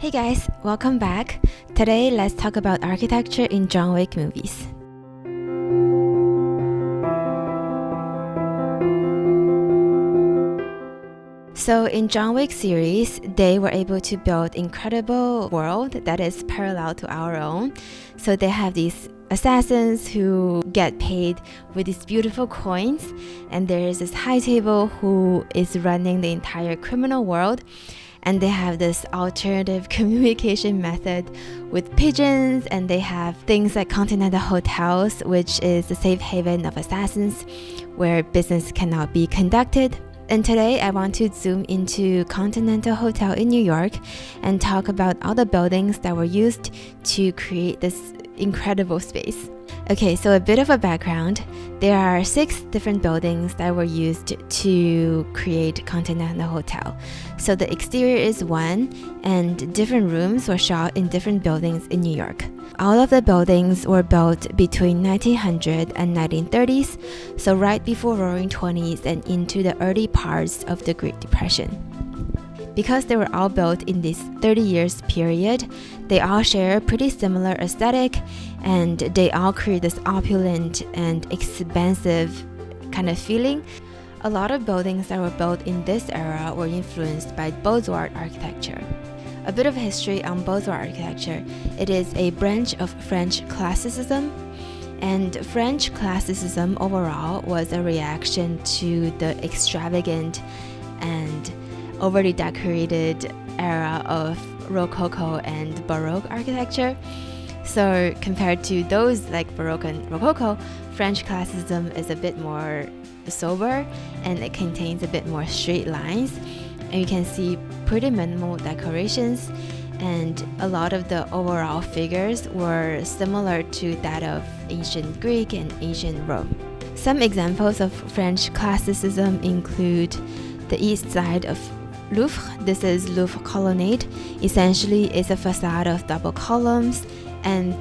Hey guys, welcome back. Today, let's talk about architecture in John Wick movies. So in John Wick series, they were able to build incredible world that is parallel to our own. So they have these assassins who get paid with these beautiful coins, and there is this high table who is running the entire criminal world. And they have this alternative communication method with pigeons, and they have things like Continental hotels, which is the safe haven of assassins where business cannot be conducted. And today I want to zoom into Continental Hotel in New York and talk about all the buildings that were used to create this incredible space. Okay, so a bit of a background. There are 6 different buildings that were used to create Continental Hotel. So the exterior is one, and different rooms were shot in different buildings in New York. All of the buildings were built between 1900 and 1930s, so right before Roaring 20s and into the early parts of the Great Depression. Because they were all built in this 30 years period, they all share a pretty similar aesthetic, and they all create this opulent and expensive kind of feeling. A lot of buildings that were built in this era were influenced by Beaux-Arts architecture. A bit of history on Beaux-Arts architecture. It is a branch of French classicism, and French classicism overall was a reaction to the extravagant and overly decorated era of Rococo and Baroque architecture. So compared to those like Baroque and Rococo, French classicism is a bit more sober, and it contains a bit more straight lines, and you can see pretty minimal decorations, and a lot of the overall figures were similar to that of ancient Greek and ancient Rome. Some examples of French classicism include the east side of Louvre. This is Louvre colonnade. Essentially, it's a facade of double columns, and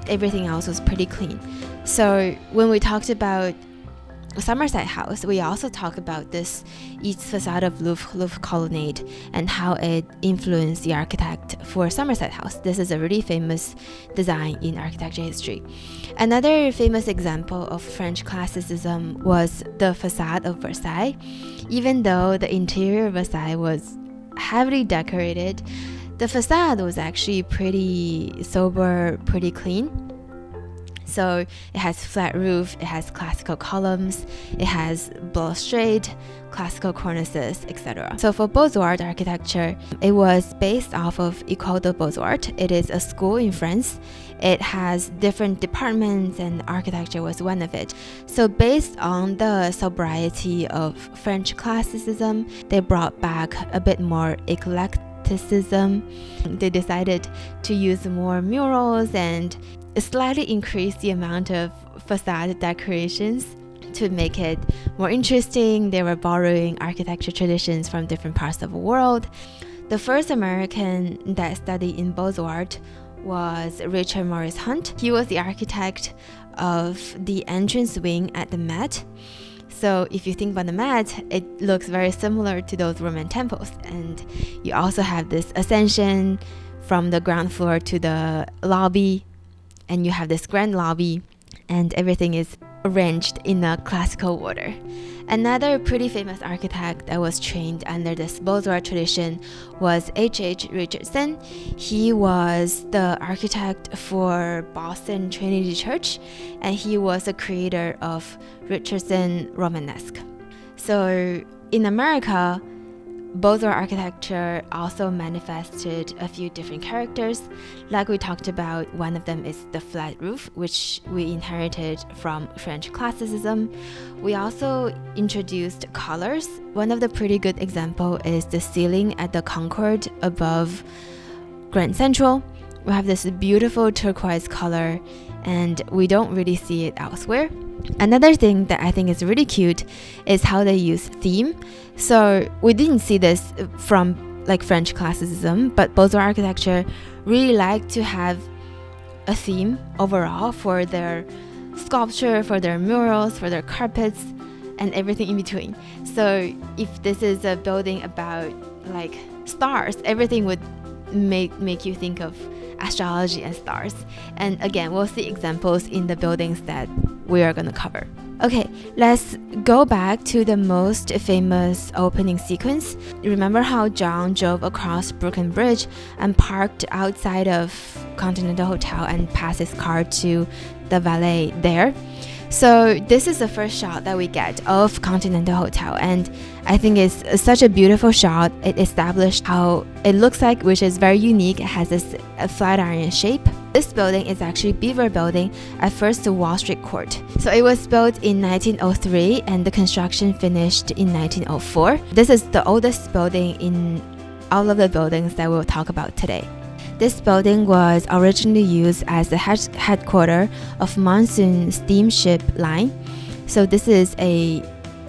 everything else was pretty clean. So when we talked about Somerset House, we also talk about this east facade of Louvre colonnade and how it influenced the architect for Somerset House. This is a really famous design in architecture history. Another famous example of French classicism was the facade of Versailles. Even though the interior of Versailles was heavily decorated, the facade was actually pretty sober, pretty clean. So it has flat roof, it has classical columns, it has balustrade, classical cornices, etc. So for Beaux-Arts architecture, it was based off of École de Beaux-Arts. It is a school in France. It has different departments, and architecture was one of it. So based on the sobriety of French classicism, they brought back a bit more eclecticism. They decided to use more murals and slightly increase the amount of facade decorations to make it more interesting. They were borrowing architecture traditions from different parts of the world. The first American that studied in Beaux-Arts was Richard Morris Hunt. He was the architect of the entrance wing at the Met. So if you think about the Met, it looks very similar to those Roman temples. And you also have this ascension from the ground floor to the lobby, and you have this grand lobby, and everything is arranged in a classical order. Another pretty famous architect that was trained under this Beaux-Arts tradition was H.H. Richardson. He was the architect for Boston Trinity Church, and he was the creator of Richardson Romanesque. So in America, Beaux-Arts architecture also manifested a few different characters. Like we talked about, one of them is the flat roof, which we inherited from French classicism. We also introduced colors. One of the pretty good examples is the ceiling at the Concord above Grand Central. We have this beautiful turquoise color, and we don't really see it elsewhere. Another thing that I think is really cute is how they use theme. So we didn't see this from like French classicism, but Beaux-Arts architecture really like to have a theme overall for their sculpture, for their murals, for their carpets, and everything in between. So if this is a building about like stars, everything would make you think of astrology and stars. And again, we'll see examples in the buildings that we are going to cover. Okay, let's go back to the most famous opening sequence. Remember how John drove across Brooklyn Bridge and parked outside of Continental Hotel and passed his car to the valet there? So this is the first shot that we get of Continental Hotel, and I think it's such a beautiful shot. It established how it looks like, which is very unique. It has this flatiron shape. This building is actually Beaver building, at first the Wall Street Court. So it was built in 1903 and the construction finished in 1904. This is the oldest building in all of the buildings that we'll talk about today. This building was originally used as the headquarters of Monsoon Steamship Line. So this is a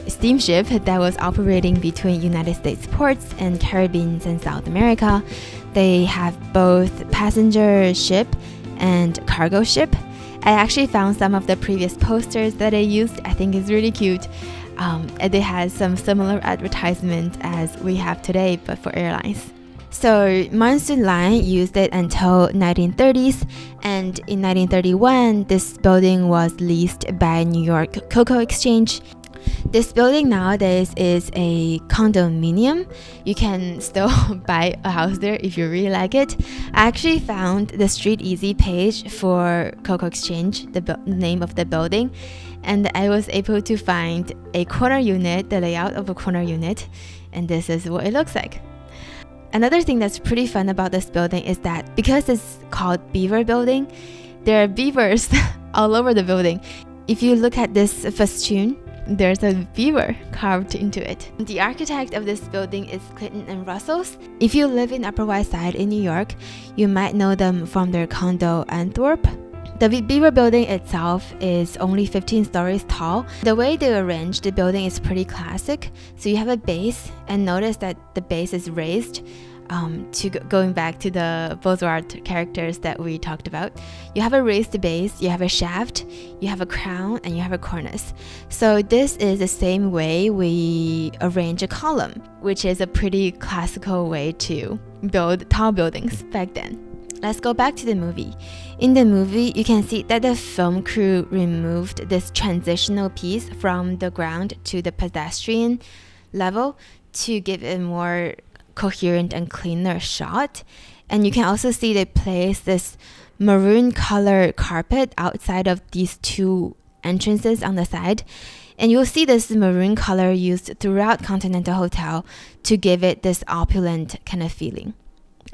steamship that was operating between United States ports and Caribbean and South America. They have both passenger ship and cargo ship. I actually found some of the previous posters that I used. I think it's really cute. And they had some similar advertisement as we have today, but for airlines. So Monsoon Line used it until 1930s, and in 1931, this building was leased by New York Cocoa Exchange. This building nowadays is a condominium. You can still buy a house there if you really like it. I actually found the Street Easy page for Cocoa Exchange, the name of the building, and I was able to find a corner unit, the layout of a corner unit, and this is what it looks like. Another thing that's pretty fun about this building is that because it's called Beaver building, there are beavers all over the building. If you look at this festoon, there's a beaver carved into it. The architect of this building is Clinton and Russell's. If you live in Upper West Side in New York, you might know them from their condo Antwerp. The Beaver building itself is only 15 stories tall. The way they arranged the building is pretty classic. So you have a base, and notice that the base is raised. Going back to the Beaux-Arts characters that we talked about, you have a raised base, you have a shaft, you have a crown, and you have a cornice. So this is the same way we arrange a column, which is a pretty classical way to build tall buildings back then. Let's go back to the movie. In the movie, you can see that the film crew removed this transitional piece from the ground to the pedestrian level to give a more coherent and cleaner shot. And you can also see they placed this maroon color carpet outside of these two entrances on the side. And you'll see this maroon color used throughout Continental Hotel to give it this opulent kind of feeling.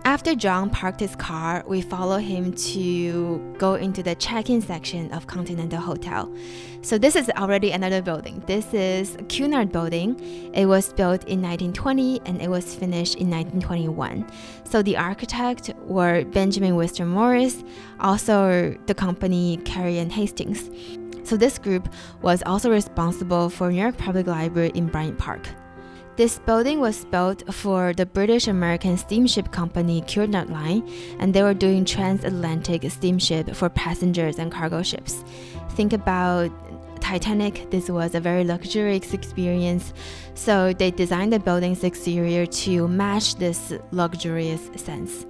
After John parked his car, we follow him to go into the check-in section of Continental Hotel. So this is already another building. This is Cunard building. It was built in 1920 and it was finished in 1921. So the architect were Benjamin Winston Morris, also the company Carey and Hastings. So this group was also responsible for New York Public Library in Bryant Park. This building was built for the British American steamship company Cunard Line, and they were doing transatlantic steamship for passengers and cargo ships. Think about Titanic. This was a very luxurious experience, so they designed the building's exterior to match this luxurious sense.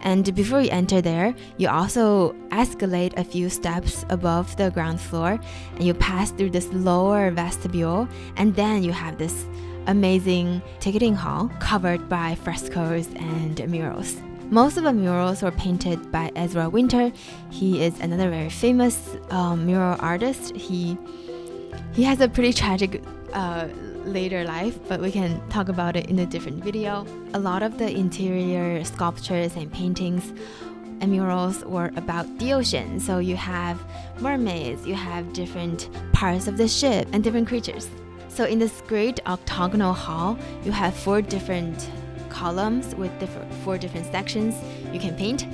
And before you enter there, you also escalate a few steps above the ground floor, and you pass through this lower vestibule, and then you have this amazing ticketing hall covered by frescoes and murals. Most of the murals were painted by Ezra Winter. He is another very famous mural artist. He has a pretty tragic later life, but we can talk about it in a different video. A lot of the interior sculptures and paintings and murals were about the ocean. So you have mermaids, you have different parts of the ship and different creatures. So in this great octagonal hall, you have 4 different columns with 4 different sections you can paint.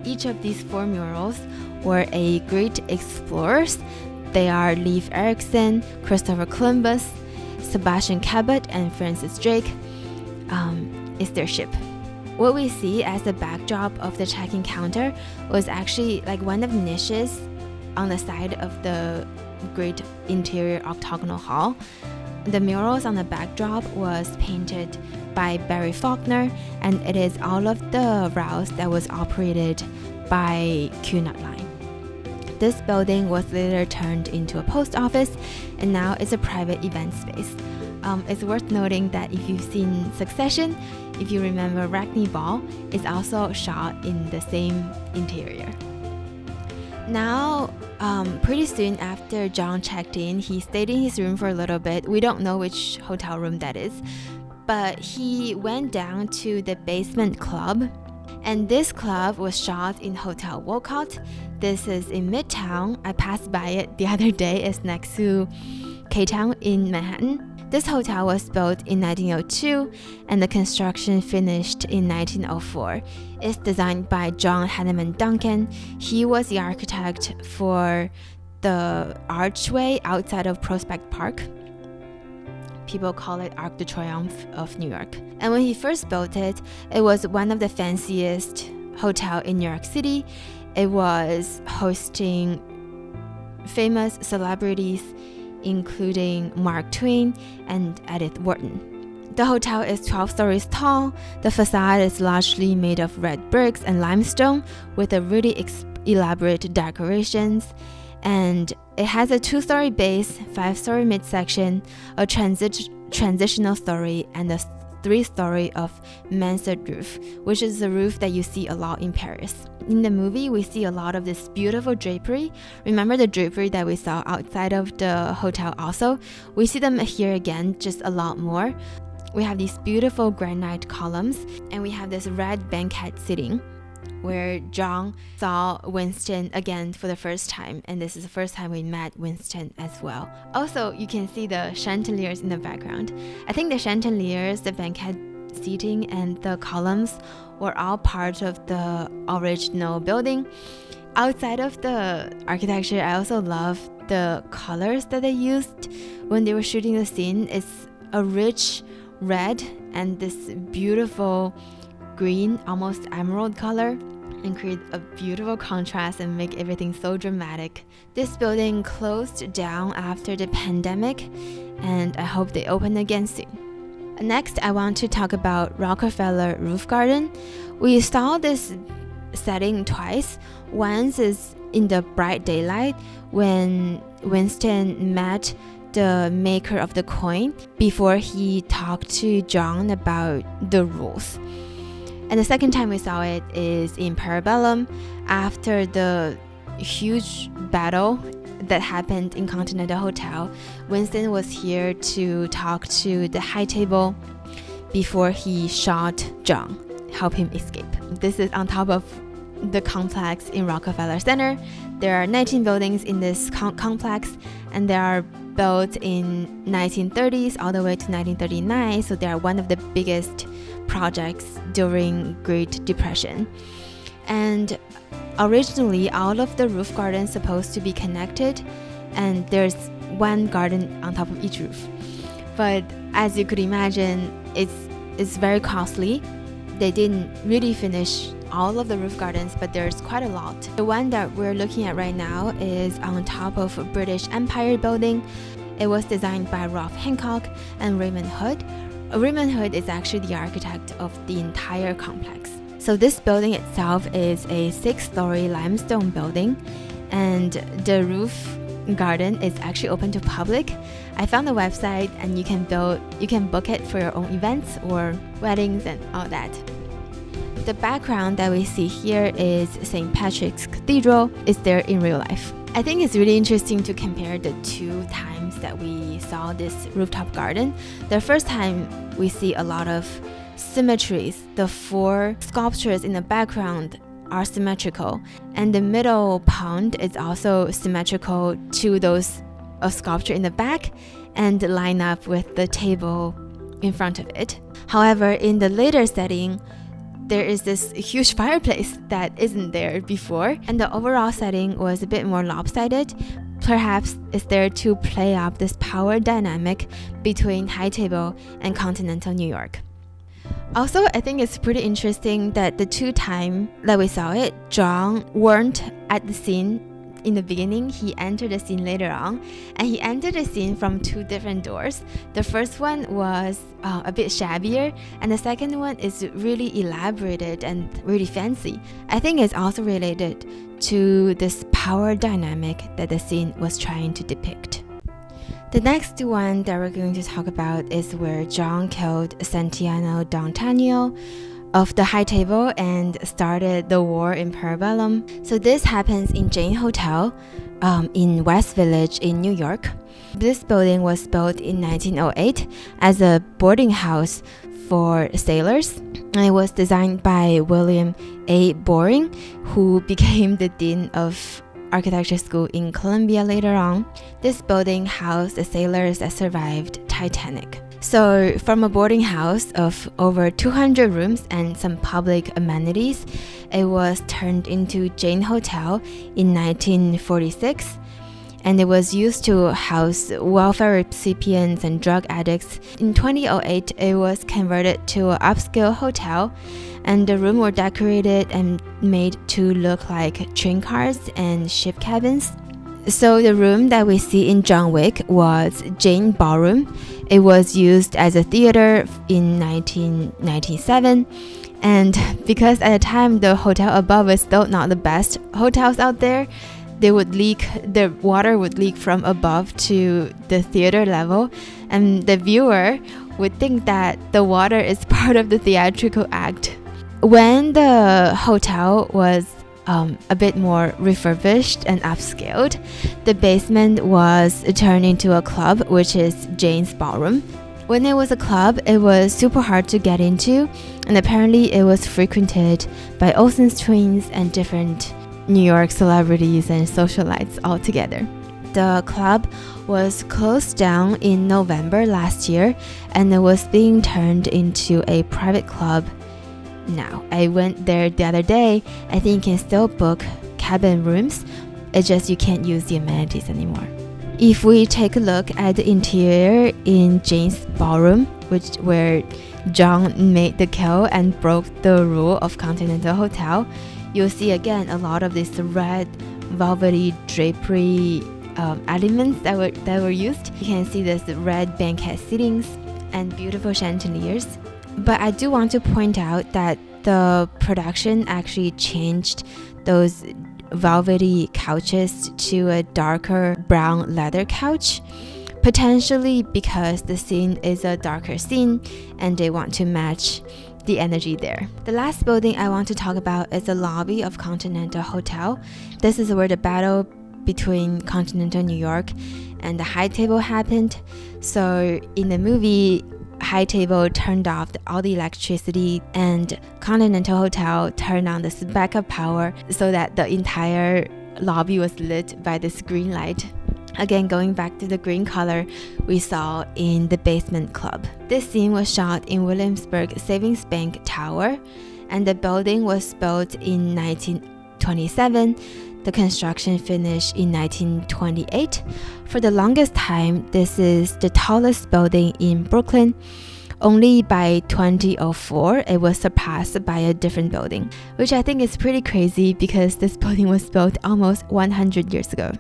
Each of these 4 murals were a great explorers. They are Leif Erikson, Christopher Columbus, Sebastian Cabot, and Francis Drake. Is their ship. What we see as the backdrop of the check-in counter was actually like one of the niches on the side of the great interior octagonal hall. The murals on the backdrop was painted by Barry Faulkner, and it is all of the routes that was operated by Cunard line. This building was later turned into a post office, and now it's a private event space. It's worth noting that if you've seen Succession, if you remember Ragney Ball, is also shot in the same interior. Now, pretty soon after John checked in, he stayed in his room for a little bit. We don't know which hotel room that is, but he went down to the basement club, and this club was shot in Hotel Wolcott. This is in Midtown. I passed by it the other day. It's next to K-Town in Manhattan. This hotel was built in 1902, and the construction finished in 1904. It's designed by John Henneman Duncan. He was the architect for the archway outside of Prospect Park. People call it Arc de Triomphe of New York. And when he first built it, it was one of the fanciest hotels in New York City. It was hosting famous celebrities, including Mark Twain and Edith Wharton. The hotel is 12 stories tall. The facade is largely made of red bricks and limestone with a really elaborate decorations. And it has a 2-story base, 5-story midsection, a transitional story, and a 3-story of mansard roof, which is the roof that you see a lot in Paris. In the movie, we see a lot of this beautiful drapery. Remember the drapery that we saw outside of the hotel also? We see them here again, just a lot more. We have these beautiful granite columns, and we have this red banquet seating where John saw Winston again for the first time, and this is the first time we met Winston as well. Also, you can see the chandeliers in the background. I think the chandeliers, the banquet seating, and the columns were all part of the original building. Outside of the architecture, I also love the colors that they used when they were shooting the scene. It's a rich red and this beautiful green, almost emerald color, and create a beautiful contrast and make everything so dramatic. This building closed down after the pandemic, and I hope they open again soon. Next, I want to talk about Rockefeller Roof Garden. We saw this setting twice. Once is in the bright daylight when Winston met the maker of the coin before he talked to John about the rules. And the second time we saw it is in Parabellum after the huge battle that happened in Continental Hotel. Winston was here to talk to the high table before he shot John, help him escape. This is on top of the complex in Rockefeller Center. There are 19 buildings in this complex, and they are built in 1930s all the way to 1939, so they are one of the biggest projects during Great Depression. And originally, all of the roof gardens supposed to be connected, and there's one garden on top of each roof. But as you could imagine, it's very costly. They didn't really finish all of the roof gardens, but there's quite a lot. The one that we're looking at right now is on top of a British Empire building. It was designed by Rolf Hancock and Raymond Hood. Raymond Hood is actually the architect of the entire complex. So this building itself is a 6-story limestone building, and the roof garden is actually open to public. I found the website, and you can book it for your own events or weddings and all that. The background that we see here is St. Patrick's Cathedral. It's there in real life. I think it's really interesting to compare the two times that we saw this rooftop garden. The first time we see a lot of symmetries. The 4 sculptures in the background are symmetrical, and the middle pond is also symmetrical to those sculpture in the back and line up with the table in front of it. However, in the later setting, there is this huge fireplace that isn't there before, and the overall setting was a bit more lopsided. Perhaps it's there to play up this power dynamic between high table and continental New York. Also, I think it's pretty interesting that the 2 times that we saw it, John weren't at the scene in the beginning, he entered the scene later on, and he entered the scene from two different doors. The first one was a bit shabbier, and the second one is really elaborated and really fancy. I think it's also related to this power dynamic that the scene was trying to depict. The next one that we're going to talk about is where John killed Santiano D'Antonio of the High Table and started the war in Parabellum. So this happens in Jane Hotel in West Village in New York. This building was built in 1908 as a boarding house for sailors, and it was designed by William A. Boring, who became the dean of architecture school in Columbia later on. This building housed the sailors that survived Titanic. So from a boarding house of over 200 rooms and some public amenities, it was turned into Jane Hotel in 1946, and it was used to house welfare recipients and drug addicts. In 2008, it was converted to an upscale hotel, and the rooms were decorated and made to look like train cars and ship cabins. So the room that we see in John Wick was Jane Ballroom. It was used as a theater in 1997, and because at the time the hotel above was still not the best hotels out there, the water would leak from above to the theater level, and the viewer would think that the water is part of the theatrical act. When the hotel was a bit more refurbished and upscaled, the basement was turned into a club, which is Jane's Ballroom. When it was a club, it was super hard to get into, and apparently it was frequented by Olsen's twins and different New York celebrities and socialites all together. The club was closed down in November last year, and it was being turned into a private club now. I went there the other day. I think you can still book cabin rooms. It's just you can't use the amenities anymore. If we take a look at the interior in Jane's Ballroom, where John made the kill and broke the rule of Continental Hotel, you'll see again a lot of these red velvety drapery elements that were used. You can see this red banquet seatings and beautiful chandeliers. But I do want to point out that the production actually changed those velvety couches to a darker brown leather couch, potentially because the scene is a darker scene and they want to match the energy there. The last building I want to talk about is the lobby of Continental Hotel. This is where the battle between Continental New York and the High Table happened. So in the movie, High Table turned off all the electricity, and Continental Hotel turned on this backup power so that the entire lobby was lit by this green light. Again, going back to the green color we saw in the basement club. This scene was shot in Williamsburg Savings Bank Tower, and the building was built in 1927. The construction finished in 1928. For the longest time, this is the tallest building in Brooklyn. Only by 2004, it was surpassed by a different building, which I think is pretty crazy because this building was built almost 100 years ago.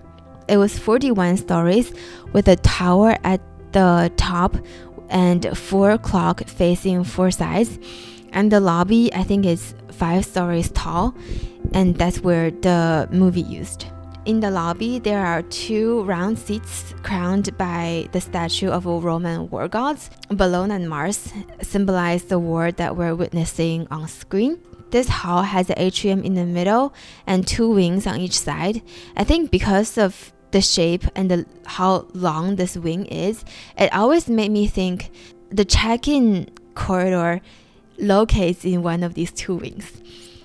It was 41 stories with a tower at the top and 4 clock facing 4 sides. And the lobby, I think, is 5 stories tall, and that's where the movie used. In the lobby, there are 2 round seats crowned by the statue of Roman war gods. Bellona and Mars symbolize the war that we're witnessing on screen. This hall has an atrium in the middle and 2 wings on each side. I think because of the shape and how long this wing is, it always made me think the check-in corridor locates in one of these 2 wings,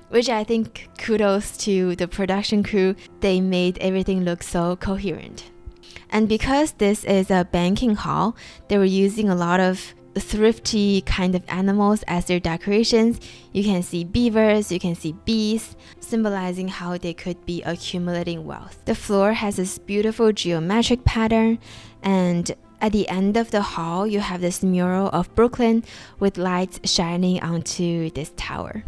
which I think kudos to the production crew. They made everything look so coherent. And because this is a banking hall, they were using a lot of thrifty kind of animals as their decorations. You can see beavers, you can see bees, symbolizing how they could be accumulating wealth. The floor has this beautiful geometric pattern, and at the end of the hall, you have this mural of Brooklyn with lights shining onto this tower.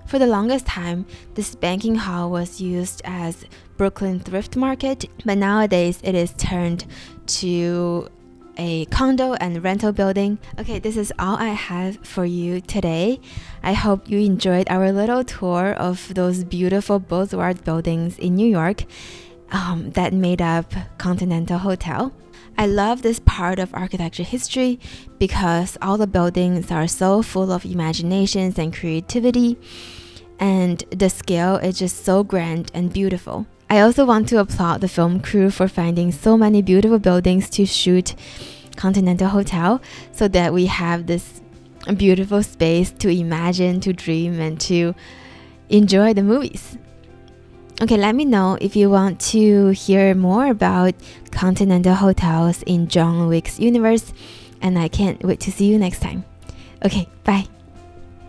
For the longest time, this banking hall was used as Brooklyn thrift market, but nowadays it is turned to a condo and rental building. Okay, this is all I have for you today. I hope you enjoyed our little tour of those beautiful Beaux-Arts buildings in New York that made up Continental Hotel. I love this part of architecture history because all the buildings are so full of imaginations and creativity, and the scale is just so grand and beautiful. I also want to applaud the film crew for finding so many beautiful buildings to shoot Continental Hotel so that we have this beautiful space to imagine, to dream, and to enjoy the movies. Okay, let me know if you want to hear more about Continental hotels in John Wick's universe, and I can't wait to see you next time. Okay, bye.